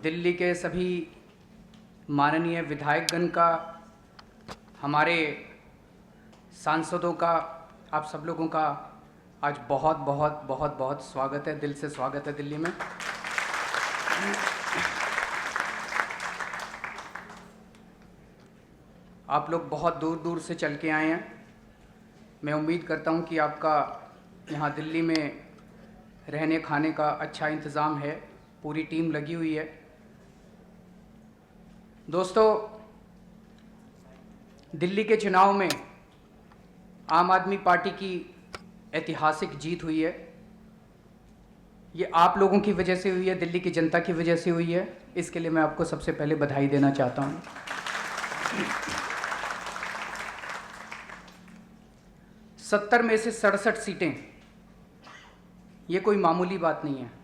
दिल्ली के सभी माननीय विधायकगण का, हमारे सांसदों का, आप सब लोगों का आज बहुत बहुत बहुत बहुत स्वागत है, दिल से स्वागत है दिल्ली में। आप लोग बहुत दूर दूर से चल के आए हैं। मैं उम्मीद करता हूं कि आपका यहाँ दिल्ली में रहने खाने का अच्छा इंतज़ाम है, पूरी टीम लगी हुई है। दोस्तों, दिल्ली के चुनाव में आम आदमी पार्टी की ऐतिहासिक जीत हुई है। ये आप लोगों की वजह से हुई है, दिल्ली की जनता की वजह से हुई है। इसके लिए मैं आपको सबसे पहले बधाई देना चाहता हूँ। 70 में से 67 सीटें, ये कोई मामूली बात नहीं है।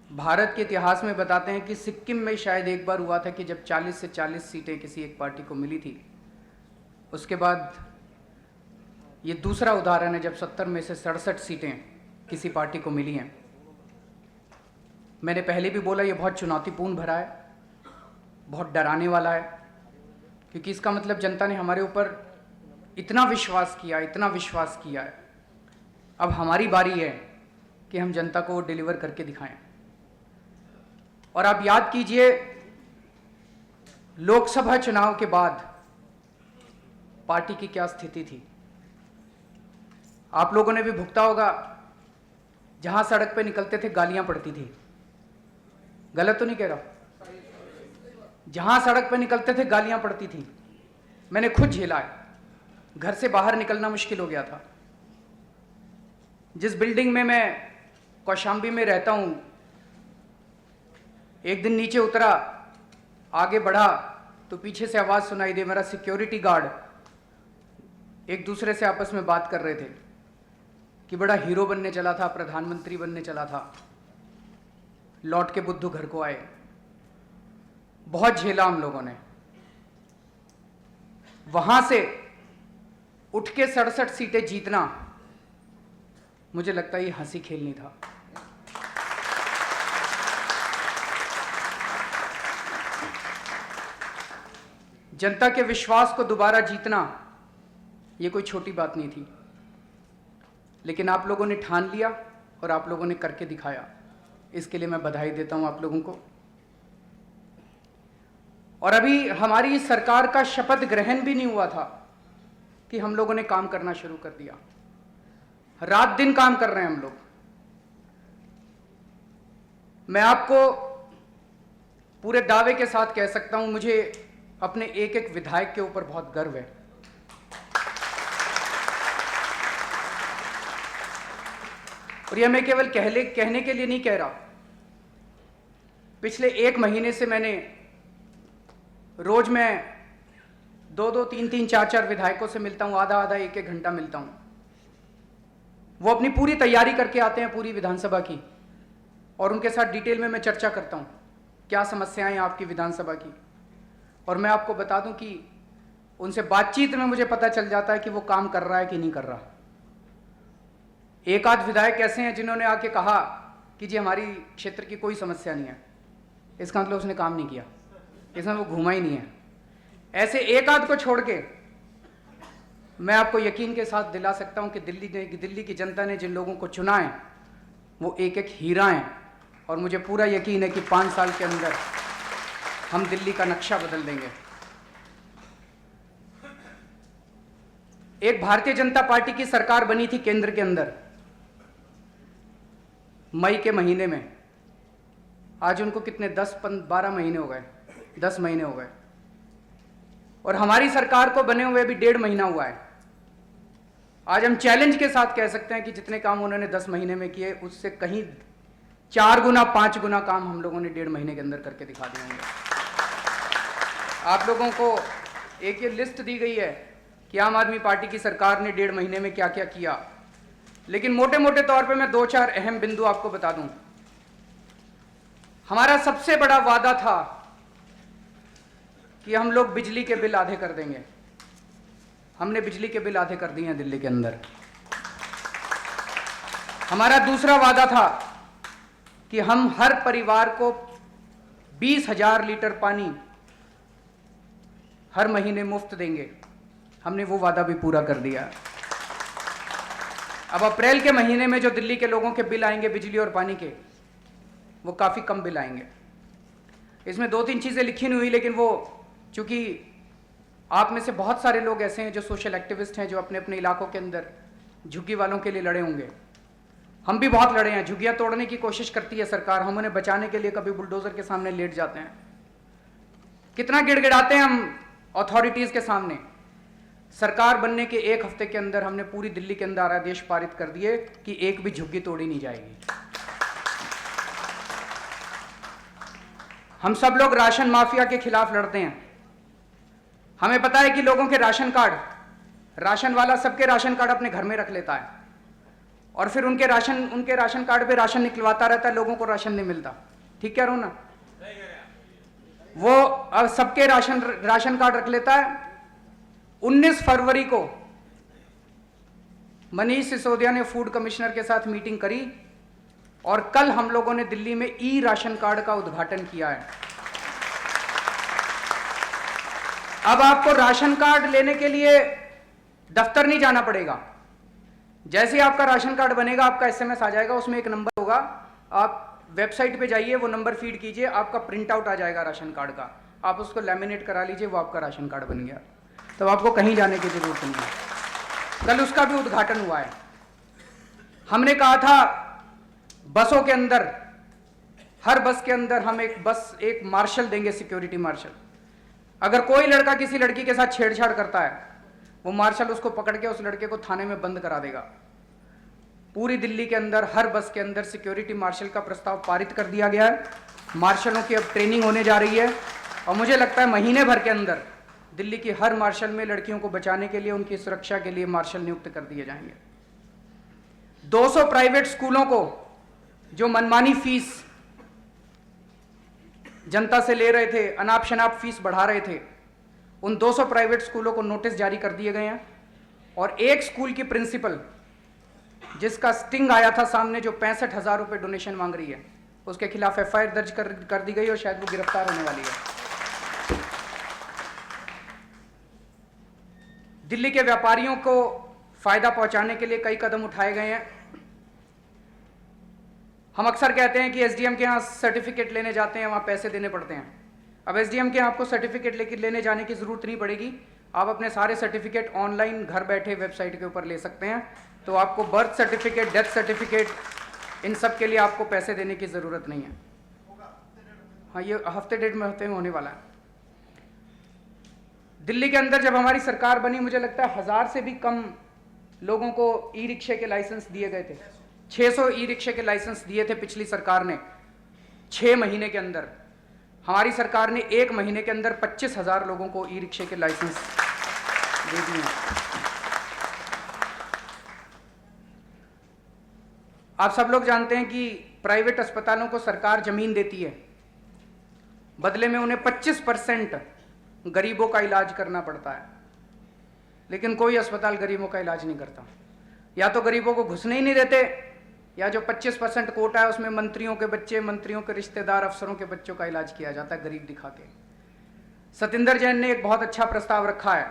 भारत के इतिहास में बताते हैं कि सिक्किम में शायद एक बार हुआ था कि जब 40 से 40 सीटें किसी एक पार्टी को मिली थी। उसके बाद ये दूसरा उदाहरण है जब 70 में से 67 सीटें किसी पार्टी को मिली हैं। मैंने पहले भी बोला, ये बहुत चुनौतीपूर्ण भरा है, बहुत डराने वाला है, क्योंकि इसका मतलब जनता ने हमारे ऊपर इतना विश्वास किया, इतना विश्वास किया है। अब हमारी बारी है कि हम जनता को डिलीवर करके दिखाएं। और आप याद कीजिए, लोकसभा चुनाव के बाद पार्टी की क्या स्थिति थी। आप लोगों ने भी भुगता होगा, जहां सड़क पे निकलते थे गालियां पड़ती थी। गलत तो नहीं कह रहा? जहां सड़क पे निकलते थे गालियां पड़ती थी। मैंने खुद झेला है, घर से बाहर निकलना मुश्किल हो गया था। जिस बिल्डिंग में मैं कौशाम्बी में रहता हूं, एक दिन नीचे उतरा, आगे बढ़ा तो पीछे से आवाज सुनाई दी। मेरा सिक्योरिटी गार्ड एक दूसरे से आपस में बात कर रहे थे कि बड़ा हीरो बनने चला था, प्रधानमंत्री बनने चला था, लौट के बुद्धू घर को आए। बहुत झेला हम लोगों ने। वहां से उठ के 67 सीटें जीतना, मुझे लगता है ये हंसी खेल नहीं था। जनता के विश्वास को दोबारा जीतना ये कोई छोटी बात नहीं थी। लेकिन आप लोगों ने ठान लिया और आप लोगों ने करके दिखाया। इसके लिए मैं बधाई देता हूं आप लोगों को। और अभी हमारी सरकार का शपथ ग्रहण भी नहीं हुआ था कि हम लोगों ने काम करना शुरू कर दिया। रात दिन काम कर रहे हैं हम लोग। मैं आपको पूरे दावे के साथ कह सकता हूं, मुझे अपने एक एक विधायक के ऊपर बहुत गर्व है। और यह मैं केवल कहने के लिए नहीं कह रहा। पिछले 1 महीने से मैंने रोज मैं 2-2, 3-3, 4-4 विधायकों से मिलता हूं, आधा-आधा, 1-1 घंटा मिलता हूं। वो अपनी पूरी तैयारी करके आते हैं पूरी विधानसभा की, और उनके साथ डिटेल में मैं चर्चा करता हूं क्या समस्याएं हैं आपकी विधानसभा की। और मैं आपको बता दूं कि उनसे बातचीत में मुझे पता चल जाता है कि वो काम कर रहा है कि नहीं कर रहा। एक आध विधायक ऐसे हैं जिन्होंने आके कहा कि जी हमारी क्षेत्र की कोई समस्या नहीं है। इसका मतलब उसने काम नहीं किया, इसमें वो घूमा ही नहीं है। ऐसे एक आध को छोड़ के मैं आपको यकीन के साथ दिला सकता हूं कि दिल्ली की जनता ने जिन लोगों को चुना है वो एक एक हीरा हैं। और मुझे पूरा यकीन है कि 5 साल के अंदर हम दिल्ली का नक्शा बदल देंगे। एक भारतीय जनता पार्टी की सरकार बनी थी केंद्र के अंदर मई के महीने में। आज उनको कितने 10-12 महीने हो गए, 10 महीने हो गए। और हमारी सरकार को बने हुए भी 1.5 महीना हुआ है। आज हम चैलेंज के साथ कह सकते हैं कि जितने काम उन्होंने 10 महीने में किए, उससे कहीं 4 गुना 5 गुना काम हम लोगों ने 1.5 महीने के अंदर करके दिखा दिए होंगे। आप लोगों को एक ये लिस्ट दी गई है कि आम आदमी पार्टी की सरकार ने 1.5 महीने में क्या क्या किया। लेकिन मोटे मोटे तौर पे मैं 2-4 अहम बिंदु आपको बता दूं। हमारा सबसे बड़ा वादा था कि हम लोग बिजली के बिल आधे कर देंगे। हमने बिजली के बिल आधे कर दिए हैं दिल्ली के अंदर। हमारा दूसरा वादा था कि हम हर परिवार को 20,000 लीटर पानी हर महीने मुफ्त देंगे। हमने वो वादा भी पूरा कर दिया। अब अप्रैल के महीने में जो दिल्ली के लोगों के बिल आएंगे बिजली और पानी के, वो काफ़ी कम बिल आएंगे। इसमें 2-3 चीज़ें लिखी नहीं हुई, लेकिन वो चूँकि आप में से बहुत सारे लोग ऐसे हैं जो सोशल एक्टिविस्ट हैं, जो अपने अपने इलाकों के अंदर झुग्गी वालों के लिए लड़े होंगे। हम भी बहुत लड़े हैं। झुग्गियाँ तोड़ने की कोशिश करती है सरकार, हम उन्हें बचाने के लिए कभी बुलडोज़र के सामने लेट जाते हैं। कितना गिड़गिड़ाते हैं हम अथॉरिटीज़ के सामने। सरकार बनने के 1 हफ्ते के अंदर हमने पूरी दिल्ली के अंदर आदेश पारित कर दिए कि एक भी झुग्गी तोड़ी नहीं जाएगी। हम सब लोग राशन माफिया के खिलाफ लड़ते हैं। हमें पता है कि लोगों के राशन कार्ड, राशन वाला सबके राशन कार्ड अपने घर में रख लेता है और फिर उनके राशन कार्ड पे राशन निकलवाता रहता है, लोगों को राशन नहीं मिलता। ठीक कह रहा हूं ना? वो अब सबके राशन कार्ड रख लेता है। 19 फरवरी को मनीष सिसोदिया ने फूड कमिश्नर के साथ मीटिंग करी और कल हम लोगों ने दिल्ली में ई राशन कार्ड का उद्घाटन किया है। अब आपको राशन कार्ड लेने के लिए दफ्तर नहीं जाना पड़ेगा। जैसे ही आपका राशन कार्ड बनेगा, आपका एसएमएस आ जाएगा, उसमें एक नंबर होगा। आप वेबसाइट पे जाइए, वो नंबर फीड कीजिए, आपका प्रिंट आउट आ जाएगा राशन कार्ड का। आप उसको लैमिनेट करा लीजिए, वो आपका राशन कार्ड बन गया। तो आपको कहीं जाने की जरूरत नहीं है। कल उसका भी उद्घाटन हुआ है। हमने कहा था बसों के अंदर, हर बस के अंदर हम एक मार्शल देंगे, सिक्योरिटी मार्शल। अगर कोई लड़का किसी लड़की के साथ छेड़छाड़ करता है, वो मार्शल उसको पकड़ के उस लड़के को थाने में बंद करा देगा। पूरी दिल्ली के अंदर हर बस के अंदर सिक्योरिटी मार्शल का प्रस्ताव पारित कर दिया गया है। मार्शलों की अब ट्रेनिंग होने जा रही है और मुझे लगता है महीने भर के अंदर दिल्ली की हर मार्शल में लड़कियों को बचाने के लिए, उनकी सुरक्षा के लिए मार्शल नियुक्त कर दिए जाएंगे। 200 प्राइवेट स्कूलों को जो मनमानी फीस जनता से ले रहे थे, अनाप शनाप फीस बढ़ा रहे थे, उन 200 प्राइवेट स्कूलों को नोटिस जारी कर दिए गए हैं। और एक स्कूल की प्रिंसिपल जिसका स्टिंग आया था सामने, जो 65,000 रुपये डोनेशन मांग रही है, उसके खिलाफ एफआईआर दर्ज कर दी गई और शायद वो गिरफ्तार होने वाली है। दिल्ली के व्यापारियों को फायदा पहुंचाने के लिए कई कदम उठाए गए हैं। हम अक्सर कहते हैं कि एसडीएम के यहाँ सर्टिफिकेट लेने जाते हैं, वहाँ पैसे देने पड़ते हैं। अब एसडीएम के यहाँ आपको सर्टिफिकेट लेने जाने की ज़रूरत नहीं पड़ेगी। आप अपने सारे सर्टिफिकेट ऑनलाइन घर बैठे वेबसाइट के ऊपर ले सकते हैं। तो आपको बर्थ सर्टिफिकेट, डेथ सर्टिफिकेट, इन सब के लिए आपको पैसे देने की ज़रूरत नहीं है। हाँ, ये हफ्ते में होने वाला है। दिल्ली के अंदर जब हमारी सरकार बनी, मुझे लगता है 1000 से भी कम लोगों को ई रिक्शे के लाइसेंस दिए गए थे। 600 ई रिक्शे के लाइसेंस दिए थे पिछली सरकार ने 6 महीने के अंदर। हमारी सरकार ने 1 महीने के अंदर 25,000 लोगों को ई रिक्शे के लाइसेंस दे दिए। आप सब लोग जानते हैं कि प्राइवेट अस्पतालों को सरकार जमीन देती है, बदले में उन्हें 25% गरीबों का इलाज करना पड़ता है। लेकिन कोई अस्पताल गरीबों का इलाज नहीं करता। या तो गरीबों को घुसने ही नहीं देते, या जो 25% कोटा है उसमें मंत्रियों के बच्चे, मंत्रियों के रिश्तेदार, अफसरों के बच्चों का इलाज किया जाता है गरीब दिखा के। सतिंदर जैन ने एक बहुत अच्छा प्रस्ताव रखा है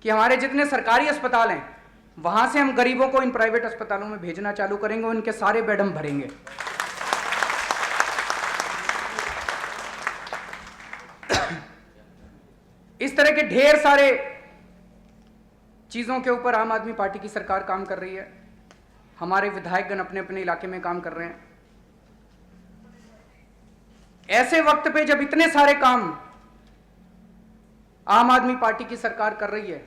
कि हमारे जितने सरकारी अस्पताल हैं, वहां से हम गरीबों को इन प्राइवेट अस्पतालों में भेजना चालू करेंगे, उनके सारे बेड हम भरेंगे। इस तरह के ढेर सारे चीजों के ऊपर आम आदमी पार्टी की सरकार काम कर रही है। हमारे विधायकगण अपने अपने इलाके में काम कर रहे हैं। ऐसे वक्त पे जब इतने सारे काम आम आदमी पार्टी की सरकार कर रही है,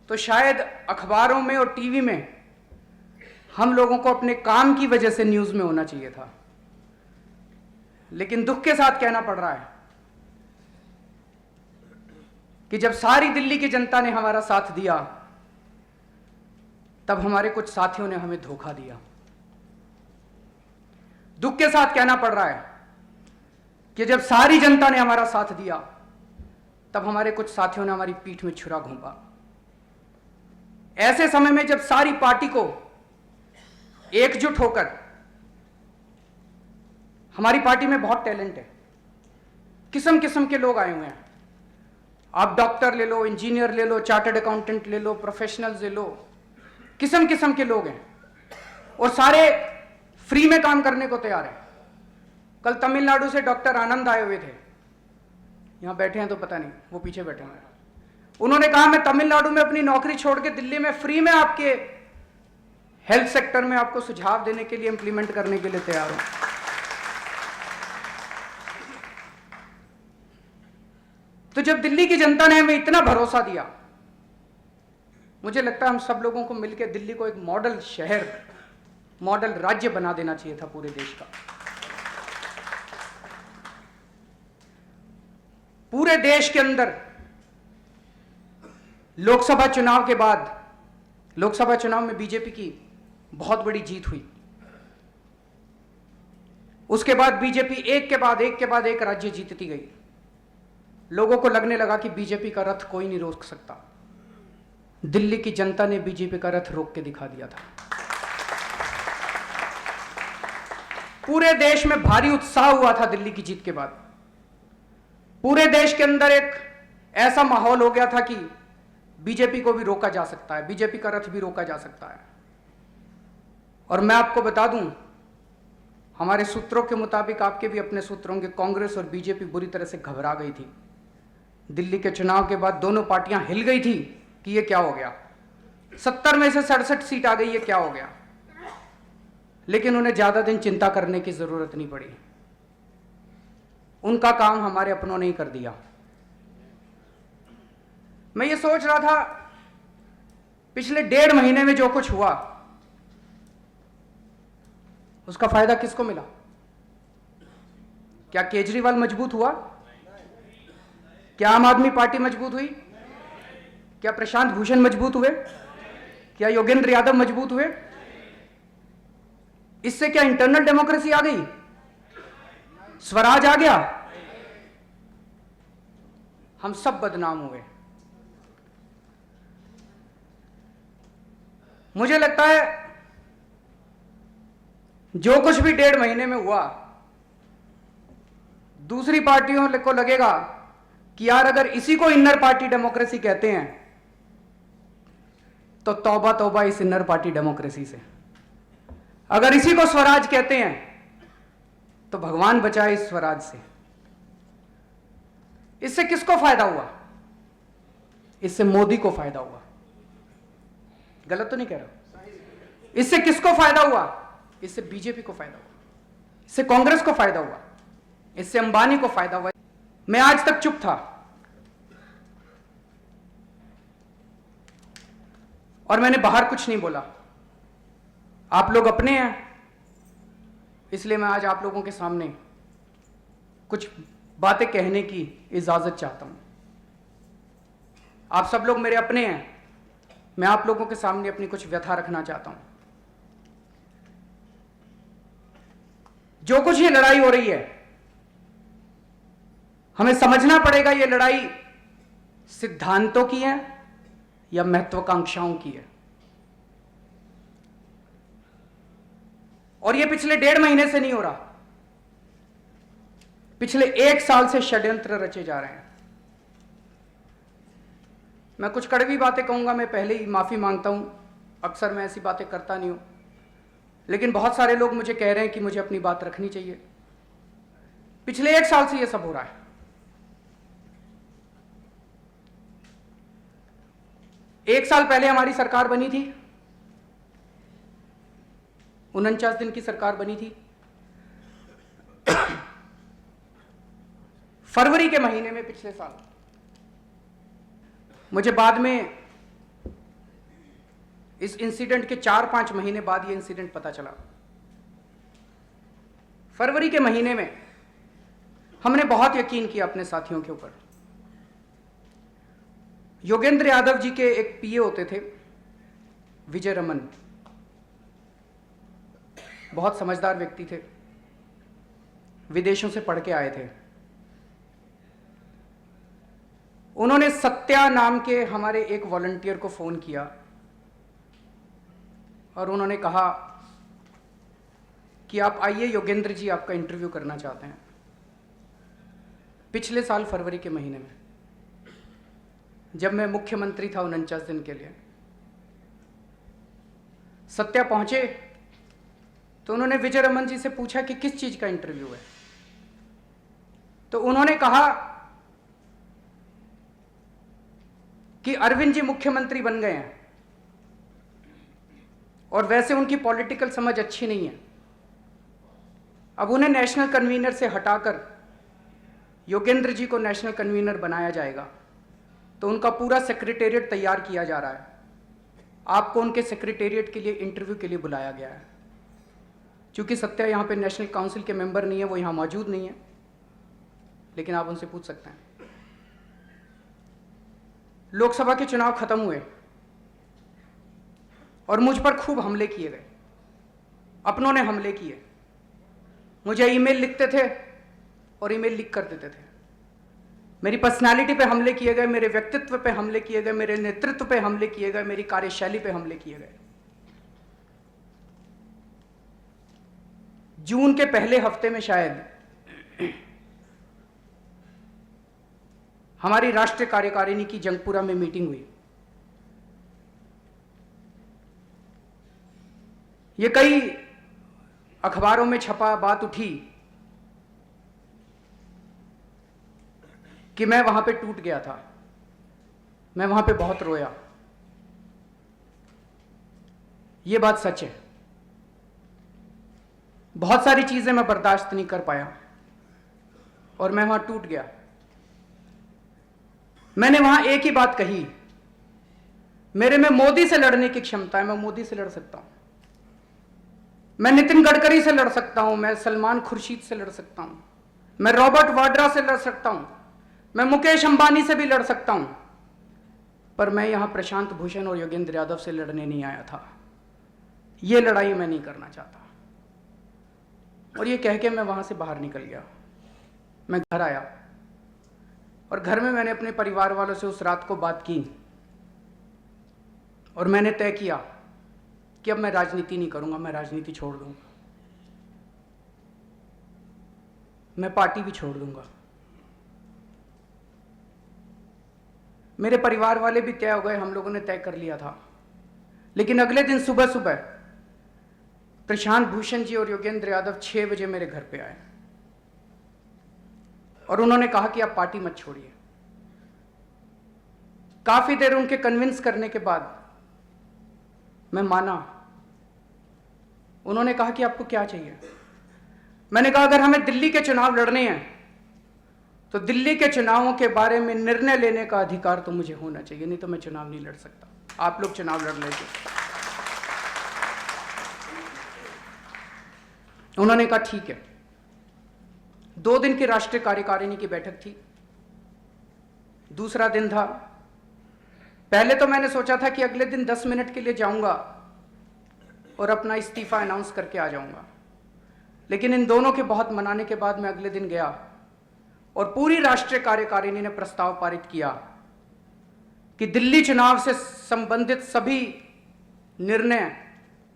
तो शायद अखबारों में और टीवी में हम लोगों को अपने काम की वजह से न्यूज में होना चाहिए था। लेकिन दुख के साथ कहना पड़ रहा है कि जब सारी दिल्ली की जनता ने हमारा साथ दिया, तब हमारे कुछ साथियों ने हमें धोखा दिया। दुख के साथ कहना पड़ रहा है कि जब सारी जनता ने हमारा साथ दिया, तब हमारे कुछ साथियों ने हमारी पीठ में छुरा घोंपा। ऐसे समय में जब सारी पार्टी को एकजुट होकर हमारी पार्टी में बहुत टैलेंट है, किस्म किस्म के लोग आए हुए हैं। आप डॉक्टर ले लो, इंजीनियर ले लो, चार्टर्ड अकाउंटेंट ले लो, प्रोफेशनल्स ले लो, किस्म किस्म के लोग हैं और सारे फ्री में काम करने को तैयार हैं। कल तमिलनाडु से डॉक्टर आनंद आए हुए थे, यहां बैठे हैं तो पता नहीं, वो पीछे बैठे हुए हैं। उन्होंने कहा मैं तमिलनाडु में अपनी नौकरी छोड़ के दिल्ली में फ्री में आपके हेल्थ सेक्टर में आपको सुझाव देने के लिए, इंप्लीमेंट करने के लिए तैयार हूं। तो जब दिल्ली की जनता ने हमें इतना भरोसा दिया, मुझे लगता है हम सब लोगों को मिलकर दिल्ली को एक मॉडल शहर, मॉडल राज्य बना देना चाहिए था पूरे देश का। पूरे देश के अंदर लोकसभा चुनाव के बाद, लोकसभा चुनाव में बीजेपी की बहुत बड़ी जीत हुई। उसके बाद बीजेपी एक के बाद एक राज्य जीतती गई। लोगों को लगने लगा कि बीजेपी का रथ कोई नहीं रोक सकता। दिल्ली की जनता ने बीजेपी का रथ रोक के दिखा दिया था। पूरे देश में भारी उत्साह हुआ था दिल्ली की जीत के बाद। पूरे देश के अंदर एक ऐसा माहौल हो गया था कि बीजेपी को भी रोका जा सकता है, बीजेपी का रथ भी रोका जा सकता है। और मैं आपको बता दूं, हमारे सूत्रों के मुताबिक, आपके भी अपने सूत्र होंगे, कांग्रेस और बीजेपी बुरी तरह से घबरा गई थी। दिल्ली के चुनाव के बाद दोनों पार्टियां हिल गई थी कि ये क्या हो गया, 70 में से 67 सीट आ गई, ये क्या हो गया। लेकिन उन्हें ज्यादा दिन चिंता करने की जरूरत नहीं पड़ी। उनका काम हमारे अपनों ने ही कर दिया। मैं ये सोच रहा था, पिछले 1.5 महीने में जो कुछ हुआ उसका फायदा किसको मिला? क्या केजरीवाल मजबूत हुआ? क्या आम आदमी पार्टी मजबूत हुई? क्या प्रशांत भूषण मजबूत हुए? क्या योगेंद्र यादव मजबूत हुए? इससे क्या इंटरनल डेमोक्रेसी आ गई? स्वराज आ गया? हम सब बदनाम हुए। मुझे लगता है जो कुछ भी 1.5 महीने में हुआ, दूसरी पार्टियों को लगेगा कि यार अगर इसी को इनर पार्टी डेमोक्रेसी कहते हैं तो तौबा तौबा इस इनर पार्टी डेमोक्रेसी से। अगर इसी को स्वराज कहते हैं तो भगवान बचाए इस स्वराज से। इससे किसको फायदा हुआ? इससे मोदी को फायदा हुआ। गलत तो नहीं कह रहा? इससे किसको फायदा हुआ? इससे बीजेपी को फायदा हुआ, इससे कांग्रेस को फायदा हुआ, इससे अंबानी को फायदा हुआ। मैं आज तक चुप था और मैंने बाहर कुछ नहीं बोला। आप लोग अपने हैं, इसलिए मैं आज आप लोगों के सामने कुछ बातें कहने की इजाजत चाहता हूं। आप सब लोग मेरे अपने हैं, मैं आप लोगों के सामने अपनी कुछ व्यथा रखना चाहता हूं। जो कुछ ये लड़ाई हो रही है, हमें समझना पड़ेगा ये लड़ाई सिद्धांतों की है या महत्वाकांक्षाओं की है। और ये पिछले 1.5 महीने से नहीं हो रहा, पिछले 1 साल से षड्यंत्र रचे जा रहे हैं। मैं कुछ कड़वी बातें कहूंगा, मैं पहले ही माफी मांगता हूं, अक्सर मैं ऐसी बातें करता नहीं हूं, लेकिन बहुत सारे लोग मुझे कह रहे हैं कि मुझे अपनी बात रखनी चाहिए। पिछले 1 साल से यह सब हो रहा है। एक साल पहले हमारी सरकार बनी थी, 49 दिन की सरकार बनी थी। फरवरी के महीने में पिछले साल, मुझे बाद में इस इंसिडेंट के 4-5 महीने बाद ये इंसिडेंट पता चला। फरवरी के महीने में हमने बहुत यकीन किया अपने साथियों के ऊपर। योगेंद्र यादव जी के एक पीए होते थे, विजय रमन, बहुत समझदार व्यक्ति थे, विदेशों से पढ़ के आए थे। उन्होंने सत्या नाम के हमारे एक वॉलंटियर को फोन किया और उन्होंने कहा कि आप आइए, योगेंद्र जी आपका इंटरव्यू करना चाहते हैं। पिछले साल फरवरी के महीने में जब मैं मुख्यमंत्री था 49 दिन के लिए, सत्या पहुंचे तो उन्होंने विजय रमन जी से पूछा कि किस चीज का इंटरव्यू है। तो उन्होंने कहा कि अरविंद जी मुख्यमंत्री बन गए हैं और वैसे उनकी पॉलिटिकल समझ अच्छी नहीं है, अब उन्हें नेशनल कन्वीनर से हटाकर योगेंद्र जी को नेशनल कन्वीनर बनाया जाएगा। तो उनका पूरा सेक्रेटेरिएट तैयार किया जा रहा है, आपको उनके सेक्रेटेरिएट के लिए इंटरव्यू के लिए बुलाया गया है। क्योंकि सत्या यहाँ पे नेशनल काउंसिल के मेंबर नहीं है, वो यहाँ मौजूद नहीं है, लेकिन आप उनसे पूछ सकते हैं। लोकसभा के चुनाव खत्म हुए और मुझ पर खूब हमले किए गए, अपनों ने हमले किए, मुझे ईमेल लिखते थे और ईमेल लीक कर देते थे। मेरी पर्सनालिटी पे हमले किए गए, मेरे व्यक्तित्व पे हमले किए गए, मेरे नेतृत्व पे हमले किए गए, मेरी कार्यशैली पे हमले किए गए। जून के पहले हफ्ते में शायद हमारी राष्ट्रीय कार्यकारिणी की जंगपुरा में मीटिंग हुई। ये कई अखबारों में छपा, बात उठी कि मैं वहां पे टूट गया था, मैं वहां पे बहुत रोया। ये बात सच है। बहुत सारी चीजें मैं बर्दाश्त नहीं कर पाया और मैं वहां टूट गया। मैंने वहां एक ही बात कही, मेरे में मोदी से लड़ने की क्षमता है, मैं मोदी से लड़ सकता हूं, मैं नितिन गडकरी से लड़ सकता हूं, मैं सलमान खुर्शीद से लड़ सकता हूं, मैं रॉबर्ट वाड्रा से लड़ सकता हूं, मैं मुकेश अंबानी से भी लड़ सकता हूं, पर मैं यहां प्रशांत भूषण और योगेंद्र यादव से लड़ने नहीं आया था। यह लड़ाई मैं नहीं करना चाहता। और ये कह के मैं वहां से बाहर निकल गया। मैं घर आया और घर में मैंने अपने परिवार वालों से उस रात को बात की और मैंने तय किया कि अब मैं राजनीति नहीं करूंगा, मैं राजनीति छोड़ दूंगा, मैं पार्टी भी छोड़ दूंगा। मेरे परिवार वाले भी तय हो गए, हम लोगों ने तय कर लिया था। लेकिन अगले दिन सुबह सुबह प्रशांत भूषण जी और योगेंद्र यादव 6 बजे मेरे घर पे आए और उन्होंने कहा कि आप पार्टी मत छोड़िए। काफी देर उनके कन्विंस करने के बाद मैं माना। उन्होंने कहा कि आपको क्या चाहिए। मैंने कहा अगर हमें दिल्ली के चुनाव लड़ने हैं तो दिल्ली के चुनावों के बारे में निर्णय लेने का अधिकार तो मुझे होना चाहिए, नहीं तो मैं चुनाव नहीं लड़ सकता, आप लोग चुनाव लड़ लेंगे। उन्होंने कहा ठीक है। 2 दिन की राष्ट्रीय कार्यकारिणी की बैठक थी, दूसरा दिन था। पहले तो मैंने सोचा था कि अगले दिन 10 मिनट के लिए जाऊंगा और अपना इस्तीफा अनाउंस करके आ जाऊंगा, लेकिन इन दोनों के बहुत मनाने के बाद मैं अगले दिन गया और पूरी राष्ट्रीय कार्यकारिणी ने प्रस्ताव पारित किया कि दिल्ली चुनाव से संबंधित सभी निर्णय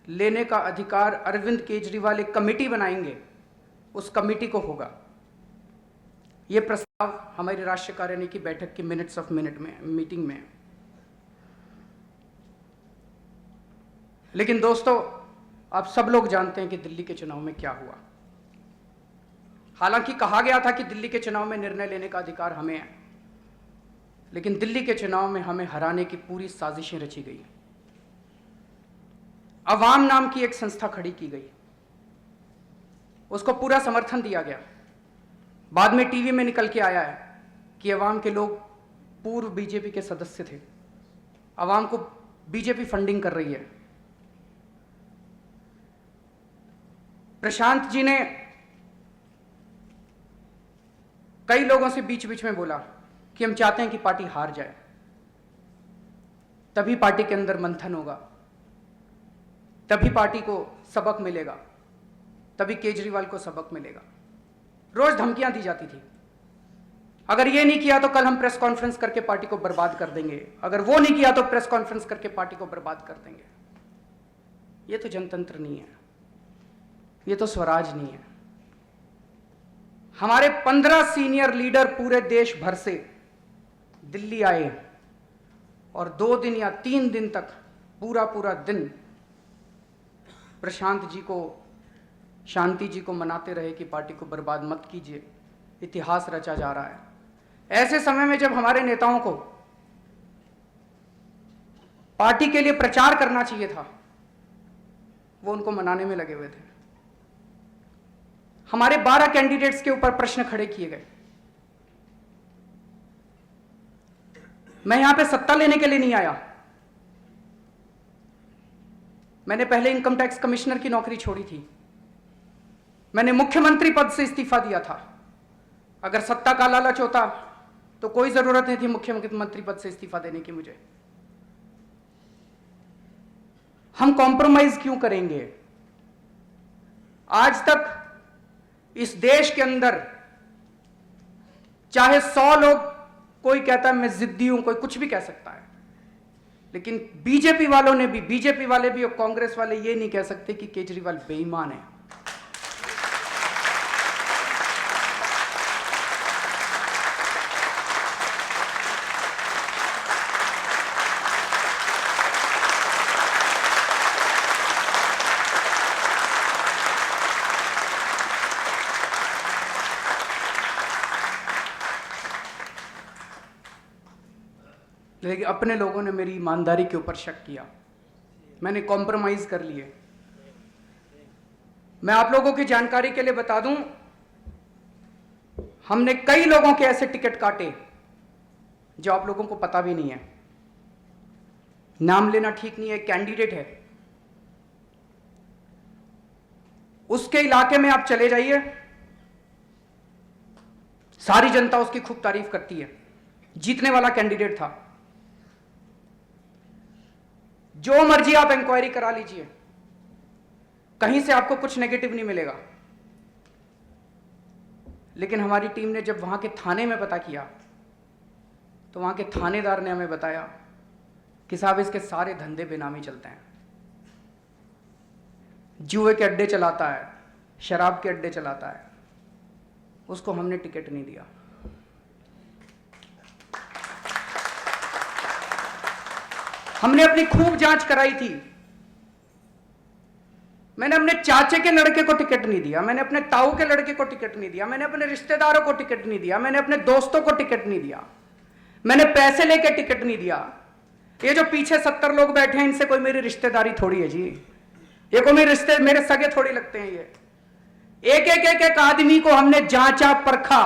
लेने का अधिकार अरविंद केजरीवाल एक कमेटी बनाएंगे, उस कमेटी को होगा। यह प्रस्ताव हमारी राष्ट्रीय कार्यकारिणी की बैठक की मिनट्स ऑफ मिनट में मीटिंग में। लेकिन दोस्तों, आप सब लोग जानते हैं कि दिल्ली के चुनाव में क्या हुआ। हालांकि कहा गया था कि दिल्ली के चुनाव में निर्णय लेने का अधिकार हमें है, लेकिन दिल्ली के चुनाव में हमें हराने की पूरी साजिशें रची गई। अवाम नाम की एक संस्था खड़ी की गई, उसको पूरा समर्थन दिया गया। बाद में टीवी में निकल के आया है कि अवाम के लोग पूर्व बीजेपी के सदस्य थे, अवाम को बीजेपी फंडिंग कर रही है। प्रशांत जी ने कई लोगों से बीच बीच में बोला कि हम चाहते हैं कि पार्टी हार जाए, तभी पार्टी के अंदर मंथन होगा, तभी पार्टी को सबक मिलेगा, तभी केजरीवाल को सबक मिलेगा। रोज धमकियां दी जाती थी, अगर ये नहीं किया तो कल हम प्रेस कॉन्फ्रेंस करके पार्टी को बर्बाद कर देंगे, अगर वो नहीं किया तो प्रेस कॉन्फ्रेंस करके पार्टी को बर्बाद कर देंगे। ये तो जनतंत्र नहीं है। ये तो स्वराज नहीं है। हमारे 15 सीनियर लीडर पूरे देश भर से दिल्ली आए और 2 दिन या 3 दिन तक पूरा दिन प्रशांत जी को, शांति जी को मनाते रहे कि पार्टी को बर्बाद मत कीजिए, इतिहास रचा जा रहा है। ऐसे समय में जब हमारे नेताओं को पार्टी के लिए प्रचार करना चाहिए था, वो उनको मनाने में लगे हुए थे। हमारे 12 कैंडिडेट्स के ऊपर प्रश्न खड़े किए गए। मैं यहां पे सत्ता लेने के लिए नहीं आया। मैंने पहले इनकम टैक्स कमिश्नर की नौकरी छोड़ी थी। मैंने मुख्यमंत्री पद से इस्तीफा दिया था। अगर सत्ता का लालच होता तो कोई जरूरत नहीं थी मुख्यमंत्री पद से इस्तीफा देने की मुझे। हम कॉम्प्रोमाइज क्यों करेंगे? आज तक इस देश के अंदर चाहे 100 लोग, कोई कहता है मैं जिद्दी हूं, कोई कुछ भी कह सकता है, लेकिन बीजेपी वाले भी और कांग्रेस वाले ये नहीं कह सकते कि केजरीवाल बेईमान है। लेकिन अपने लोगों ने मेरी ईमानदारी के ऊपर शक किया। मैंने कॉम्प्रोमाइज कर लिए। मैं आप लोगों की जानकारी के लिए बता दूं, हमने कई लोगों के ऐसे टिकट काटे जो आप लोगों को पता भी नहीं है। नाम लेना ठीक नहीं है, कैंडिडेट है, उसके इलाके में आप चले जाइए, सारी जनता उसकी खूब तारीफ करती है। जीतने वाला कैंडिडेट था। जो मर्जी आप इंक्वायरी करा लीजिए, कहीं से आपको कुछ नेगेटिव नहीं मिलेगा। लेकिन हमारी टीम ने जब वहां के थाने में पता किया तो वहां के थानेदार ने हमें बताया कि साहब इसके सारे धंधे बेनामी चलते हैं। जुए के अड्डे चलाता है, शराब के अड्डे चलाता है, उसको हमने टिकट नहीं दिया। हमने अपनी खूब जांच कराई थी। मैंने अपने चाचे के लड़के को टिकट नहीं दिया, मैंने अपने ताऊ के लड़के को टिकट नहीं दिया, मैंने अपने रिश्तेदारों को टिकट नहीं दिया, मैंने अपने दोस्तों को टिकट नहीं दिया, मैंने पैसे लेके टिकट नहीं दिया। ये जो पीछे 70 लोग बैठे हैं, इनसे कोई मेरी रिश्तेदारी थोड़ी है जी, ये कोई मेरे सगे थोड़ी लगते हैं। ये एक आदमी को हमने जांचा परखा।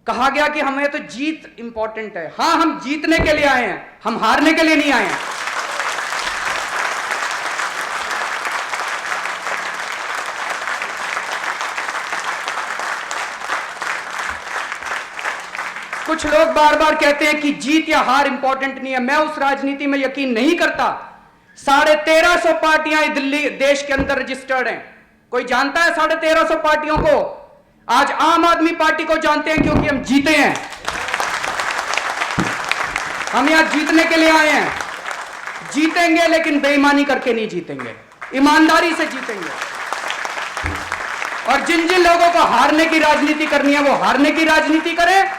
कहा गया कि हमें तो जीत इंपॉर्टेंट है। हां, हम जीतने के लिए आए हैं, हम हारने के लिए नहीं आए हैं। कुछ लोग बार बार कहते हैं कि जीत या हार इंपॉर्टेंट नहीं है। मैं उस राजनीति में यकीन नहीं करता। 1350 पार्टियां दिल्ली देश के अंदर रजिस्टर्ड हैं। कोई जानता है 1350 पार्टियों को? आज आम आदमी पार्टी को जानते हैं क्योंकि हम जीते हैं। हम यहां जीतने के लिए आए हैं। जीतेंगे, लेकिन बेईमानी करके नहीं जीतेंगे, ईमानदारी से जीतेंगे। और जिन जिन लोगों को हारने की राजनीति करनी है वो हारने की राजनीति करें,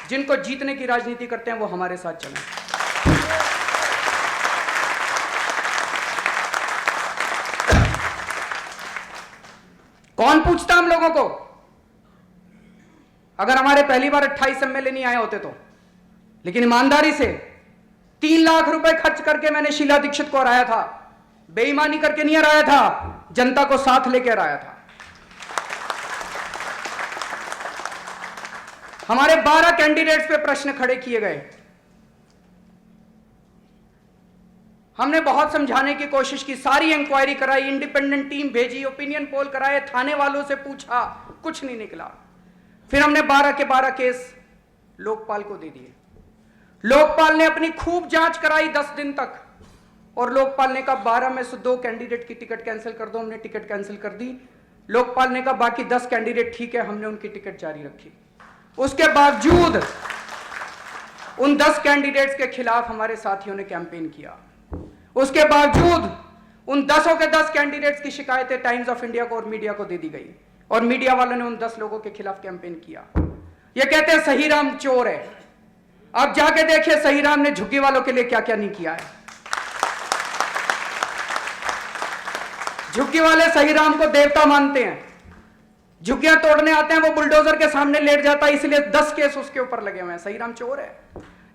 जिनको जीतने की राजनीति करते हैं वो हमारे साथ चलें। कौन पूछता हम लोगों को? अगर हमारे पहली बार 28 एमएलए नहीं आए होते तो। लेकिन ईमानदारी से 3 लाख रुपए खर्च करके मैंने शीला दीक्षित को हराया था। बेईमानी करके नहीं हराया था, जनता को साथ लेकर हराया था। हमारे 12 कैंडिडेट्स पे प्रश्न खड़े किए गए। हमने बहुत समझाने की कोशिश की, सारी इंक्वायरी कराई, इंडिपेंडेंट टीम भेजी, ओपिनियन पोल कराए, थाने वालों से पूछा, कुछ नहीं निकला। फिर हमने 12 के 12 केस लोकपाल को दे दिए। लोकपाल ने अपनी खूब जांच कराई 10 दिन तक, और लोकपाल ने कहा 12 में से 2 कैंडिडेट की टिकट कैंसिल कर दो। हमने टिकट कैंसिल कर दी। लोकपाल ने कहा बाकी 10 कैंडिडेट ठीक है, हमने उनकी टिकट जारी रखी। उसके बावजूद उन 10 कैंडिडेट्स के खिलाफ हमारे साथियों ने कैंपेन किया। उसके बावजूद उन 10 के 10 कैंडिडेट्स की शिकायतें टाइम्स ऑफ इंडिया को और मीडिया को दे दी गई और मीडिया वालों ने उन 10 लोगों के खिलाफ कैंपेन किया। ये कहते हैं सहीराम चोर है। आप जाके देखिए सहीराम ने झुग्गी वालों के लिए क्या क्या नहीं किया है। झुग्गी वाले सहीराम को देवता मानते हैं, झुग्गियां तोड़ने आते हैं, वो बुलडोजर के सामने लेट जाता है, इसलिए 10 केस उसके ऊपर लगे हुए हैं। सहीराम चोर है।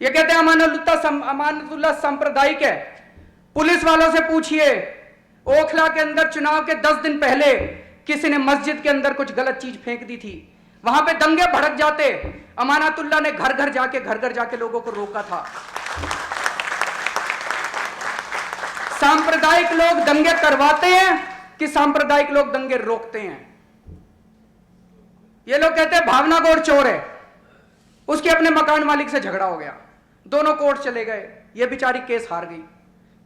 ये कहते हैं अमानतुल्लाह सांप्रदायिक है। पुलिस वालों से पूछिए, ओखला के अंदर चुनाव के 10 दिन पहले किसी ने मस्जिद के अंदर कुछ गलत चीज फेंक दी थी, वहां पे दंगे भड़क जाते, अमानतुल्लाह ने घर घर जाके लोगों को रोका था। सांप्रदायिक लोग दंगे करवाते हैं कि सांप्रदायिक लोग दंगे रोकते हैं? ये लोग कहते हैं भावना गौड़ चोर है, उसके अपने मकान मालिक से झगड़ा हो गया, दोनों कोर्ट चले गए, ये बेचारी केस हार गई।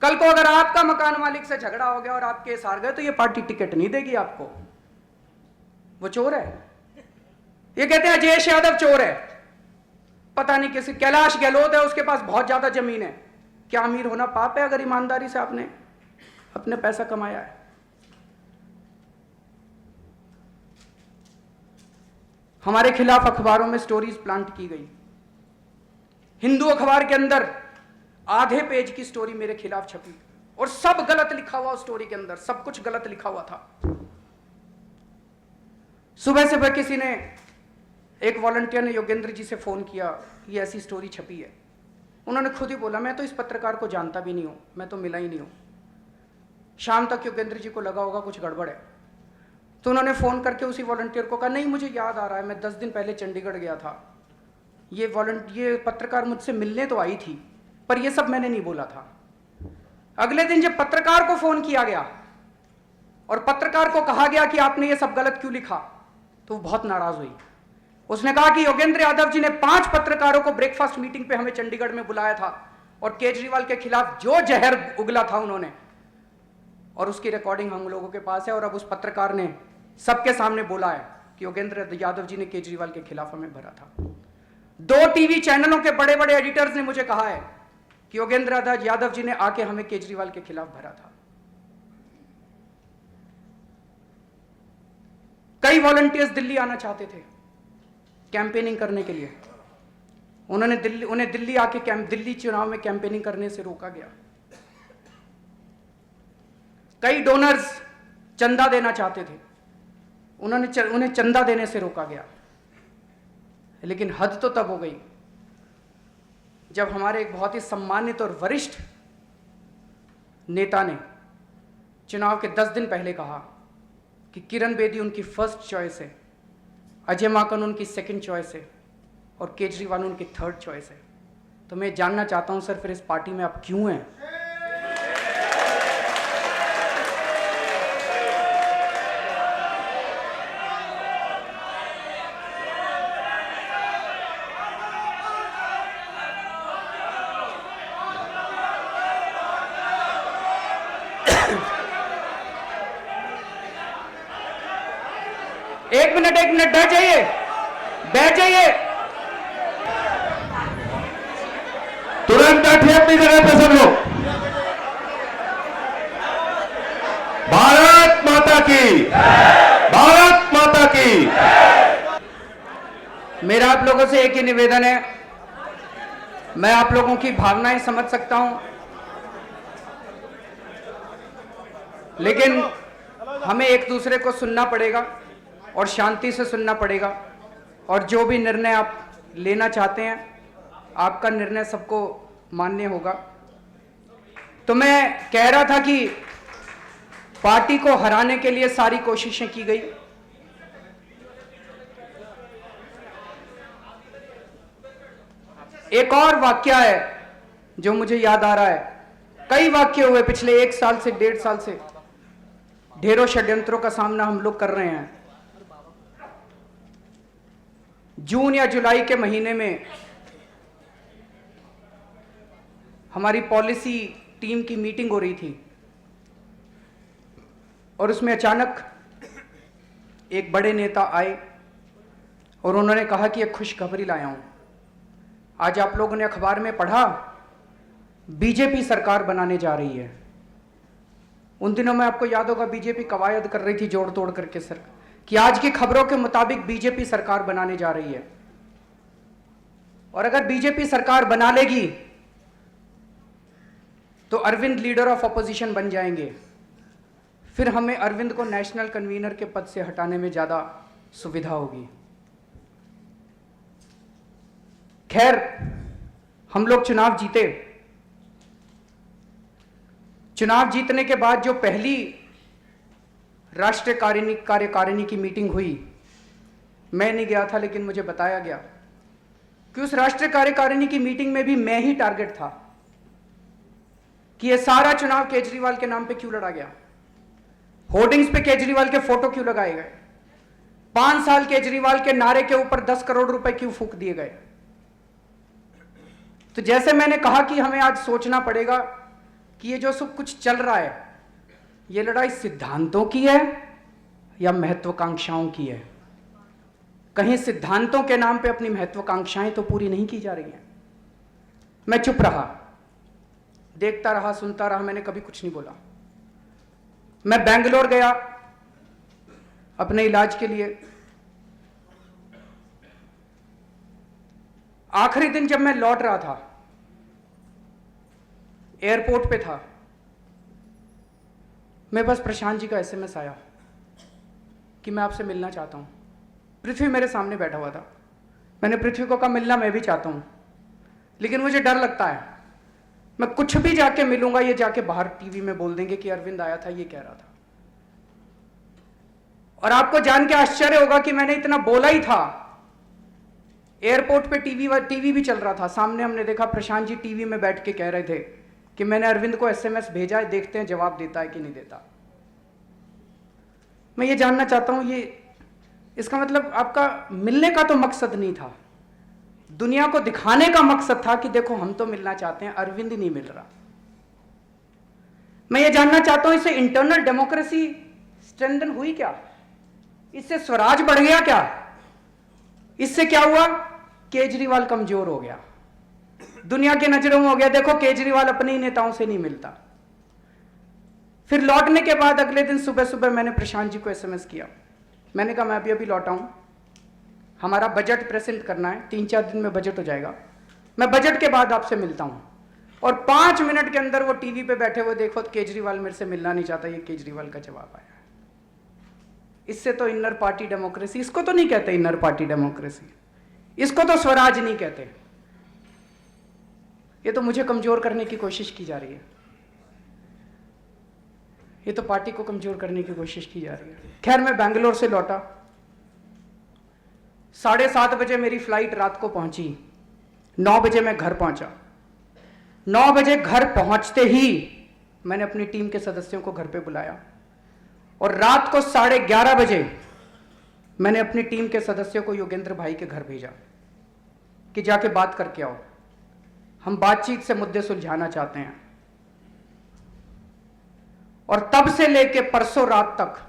कल को अगर आपका मकान मालिक से झगड़ा हो गया और आप केस हार गए तो ये पार्टी टिकट नहीं देगी आपको, वो चोर है। ये कहते हैं अजयेश यादव चोर है, पता नहीं किसी कैलाश गहलोत है, उसके पास बहुत ज्यादा जमीन है। क्या अमीर होना पाप है अगर ईमानदारी से आपने अपने पैसा कमाया है? हमारे खिलाफ अखबारों में स्टोरीज प्लांट की गई। हिंदू अखबार के अंदर आधे पेज की स्टोरी मेरे खिलाफ छपी और सब गलत लिखा हुआ, उस स्टोरी के अंदर सब कुछ गलत लिखा हुआ था। सुबह किसी ने, एक वॉलंटियर ने योगेंद्र जी से फोन किया, ये ऐसी स्टोरी छपी है। उन्होंने खुद ही बोला, मैं तो इस पत्रकार को जानता भी नहीं हूं, मैं तो मिला ही नहीं हूं। शाम तक योगेंद्र जी को लगा होगा कुछ गड़बड़ है, तो उन्होंने फोन करके उसी वॉलंटियर को कहा, नहीं मुझे याद आ रहा है, मैं 10 दिन पहले चंडीगढ़ गया था, ये पत्रकार मुझसे मिलने तो आई थी, पर ये सब मैंने नहीं बोला था। अगले दिन जब पत्रकार को फोन किया गया और पत्रकार को कहा गया कि आपने ये सब गलत क्यों लिखा, तो वो बहुत नाराज हुई। उसने कहा कि योगेंद्र यादव जी ने 5 पत्रकारों को ब्रेकफास्ट मीटिंग पे हमें चंडीगढ़ में बुलाया था और केजरीवाल के खिलाफ जो जहर उगला था उन्होंने, और उसकी रिकॉर्डिंग हम लोगों के पास है। और अब उस पत्रकार ने सबके सामने बोला है कि योगेंद्र यादव जी ने केजरीवाल के खिलाफ हमें भरा था। 2 टीवी चैनलों के बड़े बड़े एडिटर्स ने मुझे कहा है कि योगेंद्र यादव जी ने आके हमें केजरीवाल के खिलाफ भरा था। कई वॉलंटियर्स दिल्ली आना चाहते थे कैंपेनिंग करने के लिए, उन्हें दिल्ली आके दिल्ली चुनाव में कैंपेनिंग करने से रोका गया। कई डोनर्स चंदा देना चाहते थे, उन्हें चंदा देने से रोका गया। लेकिन हद तो तब हो गई जब हमारे एक बहुत ही सम्मानित और वरिष्ठ नेता ने चुनाव के 10 दिन पहले कहा कि किरण बेदी उनकी फर्स्ट चॉइस है, अजय माकन उनकी सेकंड चॉइस है और केजरीवाल उनकी थर्ड चॉइस है। तो मैं जानना चाहता हूं सर, फिर इस पार्टी में आप क्यों हैं? एक मिनट बैठ जाइए। तुरंत बैठिए अपनी जगह पे सब लोग। भारत माता की, भारत माता की। मेरा आप लोगों से एक ही निवेदन है, मैं आप लोगों की भावनाएं समझ सकता हूं, लेकिन हमें एक दूसरे को सुनना पड़ेगा और शांति से सुनना पड़ेगा। और जो भी निर्णय आप लेना चाहते हैं, आपका निर्णय सबको मान्य होगा। तो मैं कह रहा था कि पार्टी को हराने के लिए सारी कोशिशें की गई। एक और वाकया है जो मुझे याद आ रहा है। कई वाकये हुए पिछले 1 साल से 1.5 साल से, ढेरों षड्यंत्रों का सामना हम लोग कर रहे हैं। जून या जुलाई के महीने में हमारी पॉलिसी टीम की मीटिंग हो रही थी और उसमें अचानक एक बड़े नेता आए और उन्होंने कहा कि एक खुशखबरी लाया हूं। आज आप लोगों ने अखबार में पढ़ा, बीजेपी सरकार बनाने जा रही है। उन दिनों में आपको याद होगा बीजेपी कवायद कर रही थी जोड़ तोड़ करके सर, कि आज की खबरों के मुताबिक बीजेपी सरकार बनाने जा रही है, और अगर बीजेपी सरकार बना लेगी तो अरविंद लीडर ऑफ अपोजिशन बन जाएंगे। फिर हमें अरविंद को नेशनल कन्वीनर के पद से हटाने में ज्यादा सुविधा होगी। खैर, हम लोग चुनाव जीते। चुनाव जीतने के बाद जो पहली राष्ट्रीय कार्यकारिणी की मीटिंग हुई, मैं नहीं गया था लेकिन मुझे बताया गया कि उस राष्ट्रीय कार्यकारिणी की मीटिंग में भी मैं ही टारगेट था कि यह सारा चुनाव केजरीवाल के नाम पे क्यों लड़ा गया, होर्डिंग्स पे केजरीवाल के फोटो क्यों लगाए गए, 5 साल केजरीवाल के नारे के ऊपर 10 करोड़ रुपए क्यों फूंक दिए गए। तो जैसे मैंने कहा कि हमें आज सोचना पड़ेगा कि ये जो सब कुछ चल रहा है, ये लड़ाई सिद्धांतों की है या महत्वाकांक्षाओं की है। कहीं सिद्धांतों के नाम पे अपनी महत्वाकांक्षाएं तो पूरी नहीं की जा रही हैं। मैं चुप रहा, देखता रहा, सुनता रहा, मैंने कभी कुछ नहीं बोला। मैं बेंगलोर गया अपने इलाज के लिए। आखिरी दिन जब मैं लौट रहा था, एयरपोर्ट पे था, मेरे पास प्रशांत जी का एसएमएस आया कि मैं आपसे मिलना चाहता हूं। पृथ्वी मेरे सामने बैठा हुआ था। मैंने पृथ्वी को कहा मिलना मैं भी चाहता हूं, लेकिन मुझे डर लगता है, मैं कुछ भी जाके मिलूंगा, ये जाके बाहर टीवी में बोल देंगे कि अरविंद आया था, ये कह रहा था। और आपको जान के आश्चर्य होगा कि मैंने इतना बोला ही था। एयरपोर्ट पे टीवी भी चल रहा था, सामने हमने देखा प्रशांत जी टीवी में बैठ के कह रहे थे कि मैंने अरविंद को एसएमएस भेजा है, देखते हैं जवाब देता है कि नहीं देता। मैं ये जानना चाहता हूं, ये इसका मतलब आपका मिलने का तो मकसद नहीं था, दुनिया को दिखाने का मकसद था कि देखो हम तो मिलना चाहते हैं, अरविंद ही नहीं मिल रहा। मैं ये जानना चाहता हूं, इससे इंटरनल डेमोक्रेसी स्ट्रेंथन हुई क्या? इससे स्वराज बढ़ गया क्या? इससे क्या हुआ? केजरीवाल कमजोर हो गया, दुनिया की नजरों में हो गया, देखो केजरीवाल अपने ही नेताओं से नहीं मिलता। फिर लौटने के बाद अगले दिन सुबह सुबह मैंने प्रशांत जी को एसएमएस किया। मैंने कहा मैं अभी लौटा हूं, हमारा बजट प्रेजेंट करना है, 3-4 दिन में बजट हो जाएगा, मैं बजट के बाद आपसे मिलता हूं। और 5 मिनट के अंदर वो टीवी पे बैठे हुए देखो केजरीवाल मेरे से मिलना नहीं चाहता, ये केजरीवाल का जवाब आया। इससे तो इनर पार्टी डेमोक्रेसी, इसको तो नहीं कहते इनर पार्टी डेमोक्रेसी, इसको तो स्वराज नहीं कहते। ये तो मुझे कमजोर करने की कोशिश की जा रही है, ये तो पार्टी को कमजोर करने की कोशिश की जा रही है। खैर, मैं बेंगलोर से लौटा, 7:30 बजे मेरी फ्लाइट रात को पहुंची, 9 बजे मैं घर पहुंचा। 9 बजे घर पहुंचते ही मैंने अपनी टीम के सदस्यों को घर पे बुलाया, और रात को 11:30 बजे मैंने अपनी टीम के सदस्यों को योगेंद्र भाई के घर भेजा कि जाके बात करके आओ, हम बातचीत से मुद्दे सुलझाना चाहते हैं। और तब से लेके परसों रात तक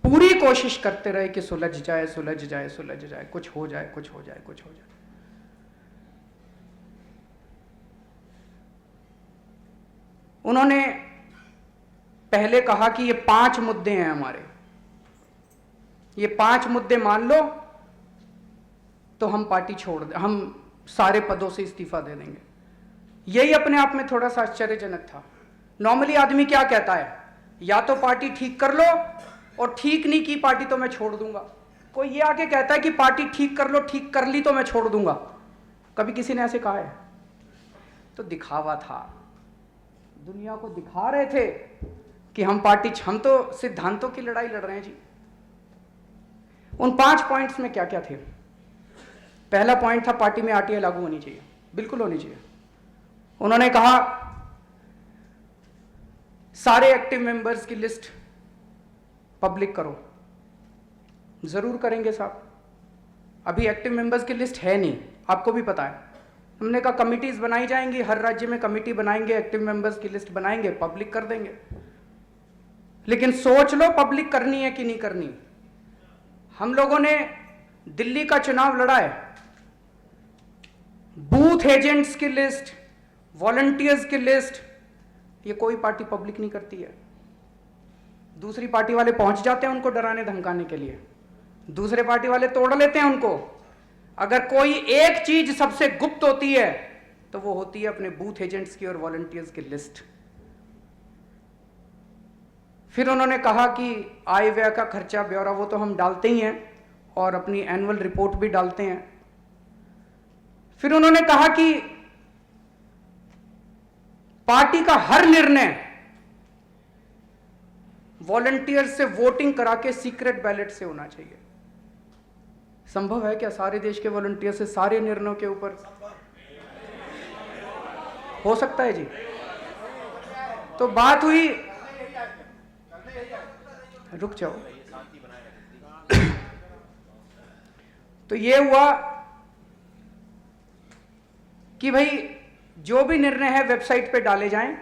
पूरी कोशिश करते रहे कि सुलझ जाए, सुलझ जाए, सुलझ जाए, कुछ हो जाए, कुछ हो जाए, कुछ हो जाए। उन्होंने पहले कहा कि ये 5 मुद्दे हैं हमारे, ये 5 मुद्दे मान लो तो हम पार्टी छोड़ दें, हम सारे पदों से इस्तीफा दे देंगे। यही अपने आप में थोड़ा सा आश्चर्यजनक था। नॉर्मली आदमी क्या कहता है, या तो पार्टी ठीक कर लो, और ठीक नहीं की पार्टी तो मैं छोड़ दूंगा। कोई ये आके कहता है कि पार्टी ठीक कर लो, ठीक कर ली तो मैं छोड़ दूंगा। कभी किसी ने ऐसे कहा है? तो दिखावा था, दुनिया को दिखा रहे थे कि हम तो सिद्धांतों की लड़ाई लड़ रहे हैं जी। उन 5 पॉइंट्स में क्या क्या थे? पहला पॉइंट था पार्टी में आरटीआई लागू होनी चाहिए, बिल्कुल होनी चाहिए। उन्होंने कहा सारे एक्टिव मेंबर्स की लिस्ट पब्लिक करो। जरूर करेंगे साहब, अभी एक्टिव मेंबर्स की लिस्ट है नहीं, आपको भी पता है। हमने कहा कमिटीज बनाई जाएंगी, हर राज्य में कमिटी बनाएंगे, एक्टिव मेंबर्स की लिस्ट बनाएंगे, पब्लिक कर देंगे। लेकिन सोच लो पब्लिक करनी है कि नहीं करनी। हम लोगों ने दिल्ली का चुनाव लड़ा है, बूथ एजेंट्स की लिस्ट, वॉलंटियर्स की लिस्ट, ये कोई पार्टी पब्लिक नहीं करती है। दूसरी पार्टी वाले पहुंच जाते हैं उनको डराने धमकाने के लिए, दूसरे पार्टी वाले तोड़ लेते हैं उनको। अगर कोई एक चीज सबसे गुप्त होती है तो वो होती है अपने बूथ एजेंट्स की और वॉलंटियर्स की लिस्ट। फिर उन्होंने कहा कि आय व्यय का खर्चा ब्यौरा वो तो हम डालते ही हैं और अपनी एनुअल रिपोर्ट भी डालते हैं। फिर उन्होंने कहा कि पार्टी का हर निर्णय वॉलंटियर से वोटिंग करा के सीक्रेट बैलेट से होना चाहिए। संभव है क्या सारे देश के वॉलंटियर से सारे निर्णयों के ऊपर हो सकता है जी? तो बात हुई, रुक जाओ, तो ये हुआ कि भाई जो भी निर्णय है वेबसाइट पे डाले जाएं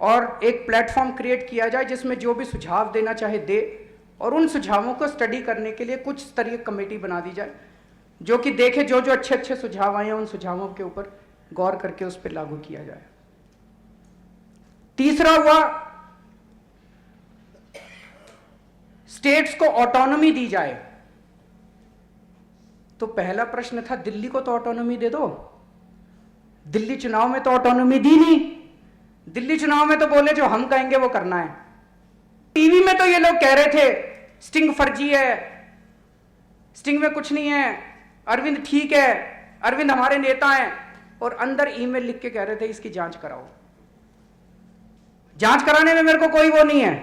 और एक प्लेटफॉर्म क्रिएट किया जाए जिसमें जो भी सुझाव देना चाहे दे, और उन सुझावों को स्टडी करने के लिए कुछ स्तरीय कमेटी बना दी जाए जो कि देखे जो जो अच्छे अच्छे सुझाव आए हैं उन सुझावों के ऊपर गौर करके उस पर लागू किया जाए। तीसरा हुआ, स्टेट्स को ऑटोनॉमी दी जाए। तो पहला प्रश्न था दिल्ली को तो ऑटोनॉमी दे दो, दिल्ली चुनाव में तो ऑटोनॉमी दी नहीं, दिल्ली चुनाव में तो बोले जो हम कहेंगे वो करना है। टीवी में तो ये लोग कह रहे थे स्टिंग फर्जी है, स्टिंग में कुछ नहीं है, अरविंद ठीक है, अरविंद हमारे नेता हैं, और अंदर ईमेल लिख के कह रहे थे इसकी जांच कराओ। जांच कराने में मेरे को कोई वो नहीं है,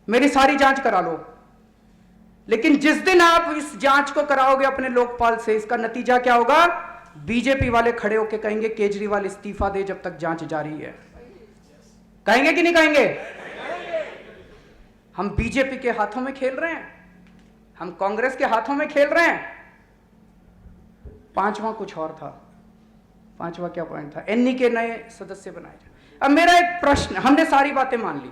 मेरी सारी जांच करा लो, लेकिन जिस दिन आप इस जांच को कराओगे अपने लोकपाल से, इसका नतीजा क्या होगा? बीजेपी वाले खड़े होकर कहेंगे केजरीवाल इस्तीफा दे जब तक जांच जारी है। कहेंगे कि नहीं कहेंगे? हम बीजेपी के हाथों में खेल रहे हैं, हम कांग्रेस के हाथों में खेल रहे हैं। पांचवा कुछ और था, पांचवा क्या पॉइंट था? एनई के नए सदस्य बनाए जाए। अब मेरा एक प्रश्न, हमने सारी बातें मान ली,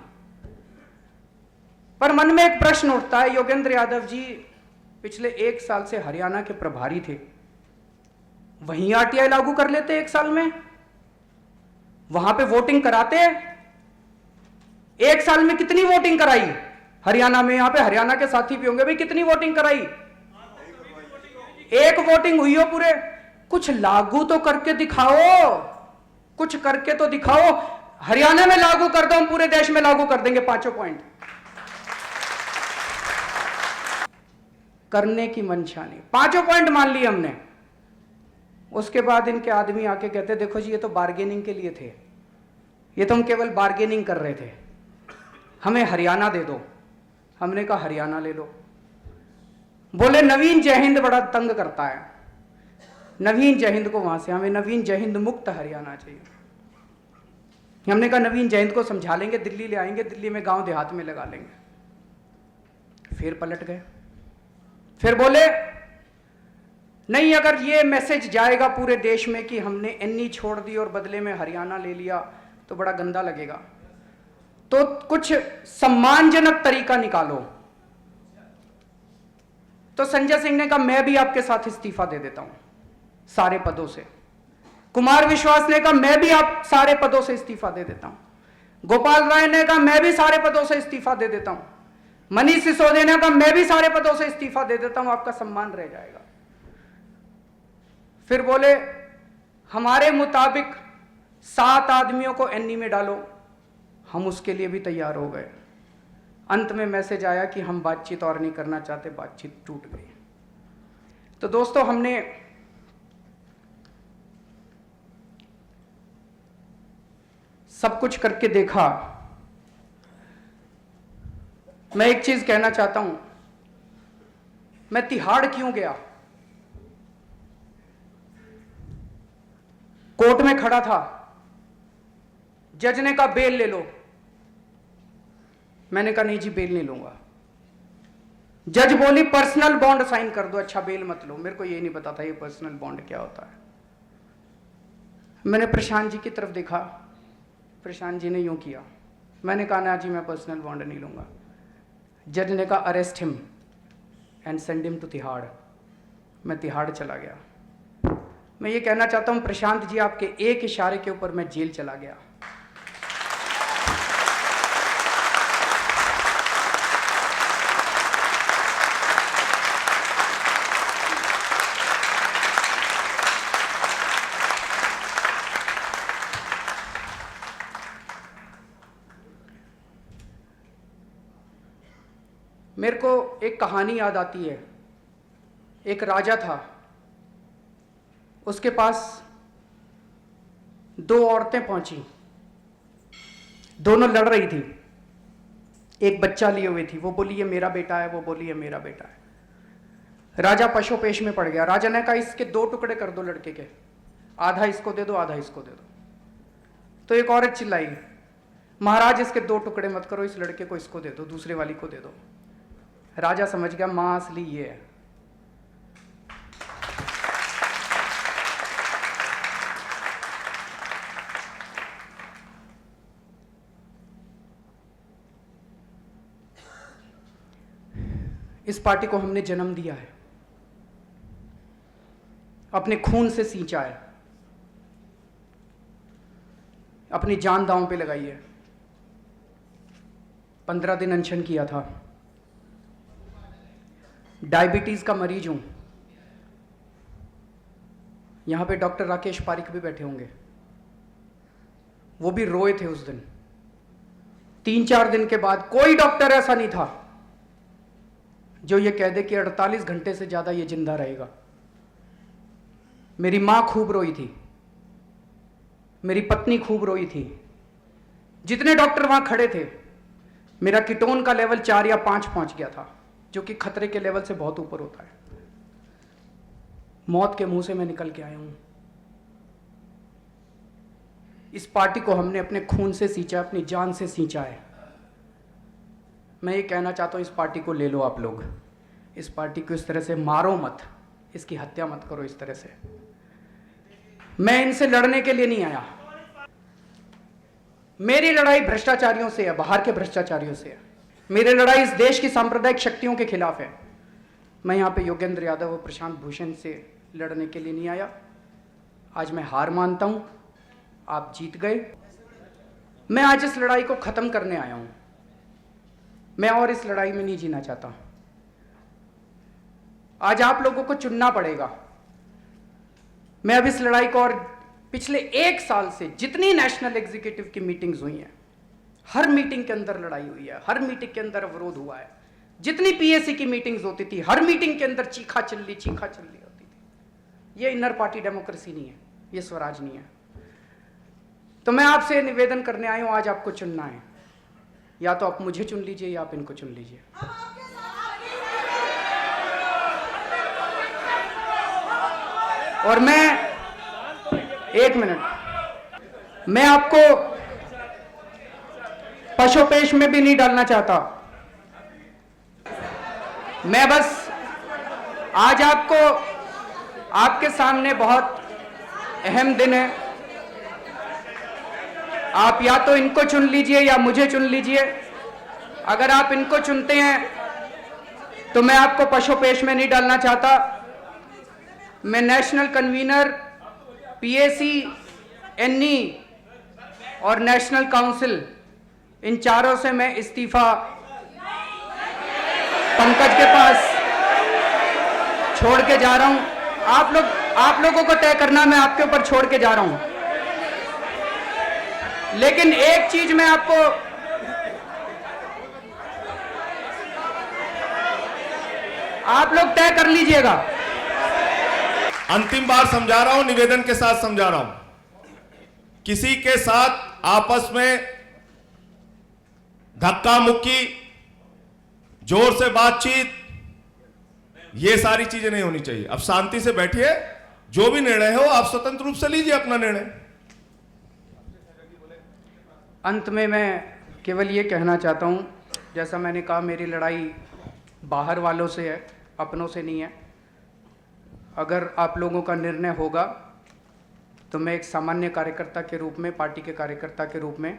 पर मन में एक प्रश्न उठता है। योगेंद्र यादव जी पिछले 1 साल से हरियाणा के प्रभारी थे, वहीं आरटीआई लागू कर लेते 1 साल में, वहां पे वोटिंग कराते। 1 साल में कितनी वोटिंग कराई हरियाणा में? यहां पे हरियाणा के साथी भी होंगे, भाई कितनी वोटिंग कराई? 1 वोटिंग हुई हो पूरे। कुछ लागू तो करके दिखाओ, कुछ करके तो दिखाओ। हरियाणा में लागू कर दो, हम पूरे देश में लागू कर देंगे 5 पॉइंट। करने की मंशा नहीं, 5 पॉइंट मान लिए हमने। उसके बाद इनके आदमी आके कहते देखो जी ये तो बार्गेनिंग के लिए थे, ये तो हम केवल बार्गेनिंग कर रहे थे, हमें हरियाणा दे दो। हमने कहा हरियाणा ले लो। बोले नवीन जयहिंद बड़ा तंग करता है, नवीन जयहिंद को वहां से, हमें नवीन जयहिंद मुक्त हरियाणा चाहिए। हमने कहा नवीन जयहिंद को समझा लेंगे, दिल्ली ले आएंगे, दिल्ली में गांव देहात में लगा लेंगे। फिर पलट गए, फिर बोले नहीं, अगर ये मैसेज जाएगा पूरे देश में कि हमने एनई छोड़ दी और बदले में हरियाणा ले लिया तो बड़ा गंदा लगेगा, तो कुछ सम्मानजनक तरीका निकालो। तो संजय सिंह ने कहा मैं भी आपके साथ इस्तीफा दे देता हूं सारे पदों से। कुमार विश्वास ने कहा मैं भी आप सारे पदों से इस्तीफा दे देता हूं। गोपाल राय ने कहा मैं भी सारे पदों से इस्तीफा दे देता हूं। मनीष सिसोदिया ने कहा मैं भी सारे पदों से इस्तीफा दे देता हूं, आपका सम्मान रह जाएगा। फिर बोले हमारे मुताबिक 7 आदमियों को एनई में डालो, हम उसके लिए भी तैयार हो गए। अंत में मैसेज आया कि हम बातचीत और नहीं करना चाहते, बातचीत टूट गई। तो दोस्तों हमने सब कुछ करके देखा। मैं एक चीज कहना चाहता हूं, मैं तिहाड़ क्यों गया? कोर्ट में खड़ा था, जज ने कहा बेल ले लो, मैंने कहा नहीं जी बेल नहीं लूंगा। जज बोली पर्सनल बॉन्ड साइन कर दो। अच्छा बेल मत लो, मेरे को ये नहीं पता था ये पर्सनल बॉन्ड क्या होता है। मैंने प्रशांत जी की तरफ देखा, प्रशांत जी ने यूं किया, मैंने कहा ना जी मैं पर्सनल बॉन्ड नहीं लूंगा। जज ने कहा arrest him and send him to Tihar. मैं तिहाड़ चला गया। मैं ये कहना चाहता हूं प्रशांत जी, आपके एक इशारे के ऊपर मैं जेल चला गया। मेरे को एक कहानी याद आती है। एक राजा था, उसके पास दो औरतें पहुंची, दोनों लड़ रही थी, एक बच्चा लिए हुए थी। वो बोली ये मेरा बेटा है, वो बोली ये मेरा बेटा है। राजा पशोपेश में पड़ गया। राजा ने कहा इसके दो टुकड़े कर दो लड़के के, आधा इसको दे दो, आधा इसको दे दो। तो एक औरत चिल्लाई, महाराज इसके दो टुकड़े मत करो, इस लड़के को इसको दे दो, दूसरे वाली को दे दो। राजा समझ गया मां असली ये है। इस पार्टी को हमने जन्म दिया है, अपने खून से सींचा है, अपनी जान दांव पे लगाई है। 15 दिन अनशन किया था। डायबिटीज का मरीज हूं। यहां पे डॉक्टर राकेश पारिक भी बैठे होंगे, वो भी रोए थे उस दिन। 3-4 दिन के बाद कोई डॉक्टर ऐसा नहीं था जो ये कह दे कि 48 घंटे से ज्यादा ये जिंदा रहेगा। मेरी मां खूब रोई थी, मेरी पत्नी खूब रोई थी, जितने डॉक्टर वहां खड़े थे। मेरा कीटोन का लेवल 4 या 5 पहुंच गया था, जो कि खतरे के लेवल से बहुत ऊपर होता है। मौत के मुंह से मैं निकल के आया हूं। इस पार्टी को हमने अपने खून से सींचा, अपनी जान से सींचा है। मैं ये कहना चाहता हूं, इस पार्टी को ले लो आप लोग, इस पार्टी को इस तरह से मारो मत, इसकी हत्या मत करो इस तरह से। मैं इनसे लड़ने के लिए नहीं आया। मेरी लड़ाई भ्रष्टाचारियों से है, बाहर के भ्रष्टाचारियों से है। मेरी लड़ाई इस देश की सांप्रदायिक शक्तियों के खिलाफ है। मैं यहां पे योगेंद्र यादव और प्रशांत भूषण से लड़ने के लिए नहीं आया। आज मैं हार मानता हूं, आप जीत गए। मैं आज इस लड़ाई को खत्म करने आया हूं। मैं और इस लड़ाई में नहीं जीना चाहता। आज आप लोगों को चुनना पड़ेगा। मैं अब इस लड़ाई को, और पिछले 1 साल से जितनी नेशनल एग्जीक्यूटिव की मीटिंग्स हुई हैं, हर मीटिंग के अंदर लड़ाई हुई है, हर मीटिंग के अंदर अवरोध हुआ है। जितनी पीएससी की मीटिंग्स होती थी, हर मीटिंग के अंदर चीखा चिल्ली होती थी। ये इनर पार्टी डेमोक्रेसी नहीं है, ये स्वराज नहीं है। तो मैं आपसे निवेदन करने आया हूं, आज आपको चुनना है। या तो आप मुझे चुन लीजिए या आप इनको चुन लीजिए। और मैं 1 मिनट, मैं आपको पशुपेश में भी नहीं डालना चाहता। मैं बस आज आपको, आपके सामने बहुत अहम दिन है। आप या तो इनको चुन लीजिए या मुझे चुन लीजिए। अगर आप इनको चुनते हैं तो मैं आपको पशुपेश में नहीं डालना चाहता। मैं नेशनल कन्वीनर, पीएसी, एनई और नेशनल काउंसिल, इन चारों से मैं इस्तीफा पंकज के पास छोड़ के जा रहा हूं। आप लोगों को तय करना, मैं आपके ऊपर छोड़ के जा रहा हूं। लेकिन एक चीज मैं आपको, आप लोग तय कर लीजिएगा। अंतिम बार समझा रहा हूं, निवेदन के साथ समझा रहा हूं। किसी के साथ आपस में धक्का मुक्की, जोर से बातचीत, ये सारी चीजें नहीं होनी चाहिए। अब शांति से बैठिए, जो भी निर्णय हो आप स्वतंत्र रूप से लीजिए अपना निर्णय। अंत में मैं केवल ये कहना चाहता हूं, जैसा मैंने कहा, मेरी लड़ाई बाहर वालों से है, अपनों से नहीं है। अगर आप लोगों का निर्णय होगा तो मैं एक सामान्य कार्यकर्ता के रूप में, पार्टी के कार्यकर्ता के रूप में,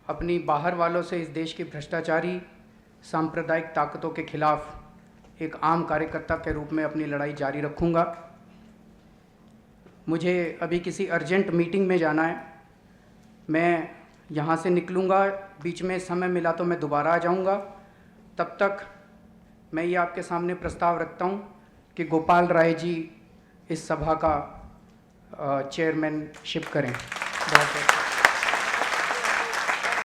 अपनी बाहर वालों से इस देश की भ्रष्टाचारी सांप्रदायिक ताकतों के खिलाफ एक आम कार्यकर्ता के रूप में अपनी लड़ाई जारी रखूंगा। मुझे अभी किसी अर्जेंट मीटिंग में जाना है, मैं यहाँ से निकलूँगा। बीच में समय मिला तो मैं दोबारा आ जाऊँगा। तब तक मैं ये आपके सामने प्रस्ताव रखता हूँ कि गोपाल राय जी इस सभा का चेयरमैनशिप करें। बहुत बहुत